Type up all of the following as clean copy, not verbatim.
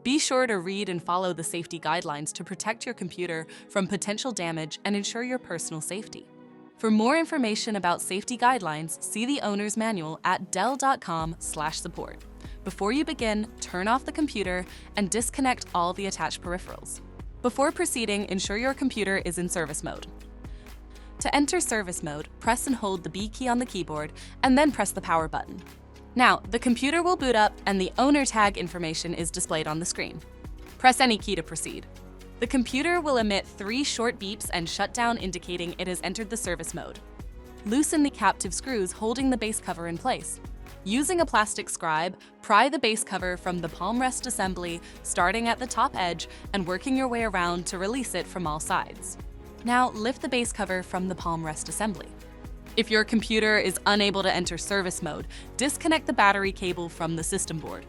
Be sure to read and follow the safety guidelines to protect your computer from potential damage and ensure your personal safety. For more information about safety guidelines, see the owner's manual at dell.com/support. Before you begin, turn off the computer and disconnect all the attached peripherals. Before proceeding, ensure your computer is in service mode. To enter service mode, press and hold the B key on the keyboard and then press the power button. Now, the computer will boot up and the owner tag information is displayed on the screen. Press any key to proceed. The computer will emit 3 short beeps and shut down, indicating it has entered the service mode. Loosen the captive screws holding the base cover in place. Using a plastic scribe, pry the base cover from the palm rest assembly, starting at the top edge and working your way around to release it from all sides. Now, lift the base cover from the palm rest assembly. If your computer is unable to enter service mode, disconnect the battery cable from the system board.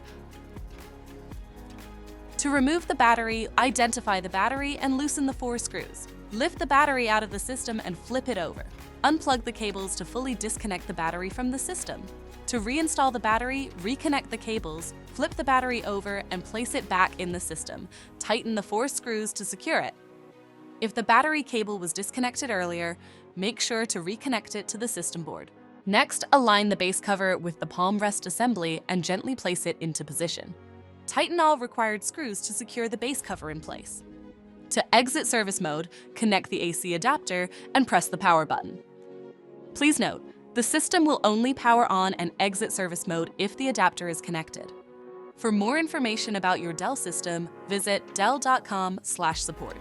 To remove the battery, identify the battery and loosen the 4 screws. Lift the battery out of the system and flip it over. Unplug the cables to fully disconnect the battery from the system. To reinstall the battery, reconnect the cables, flip the battery over and place it back in the system. Tighten the 4 screws to secure it. If the battery cable was disconnected earlier, make sure to reconnect it to the system board. Next, align the base cover with the palm rest assembly and gently place it into position. Tighten all required screws to secure the base cover in place. To exit service mode, connect the AC adapter and press the power button. Please note, the system will only power on and exit service mode if the adapter is connected. For more information about your Dell system, visit dell.com/support.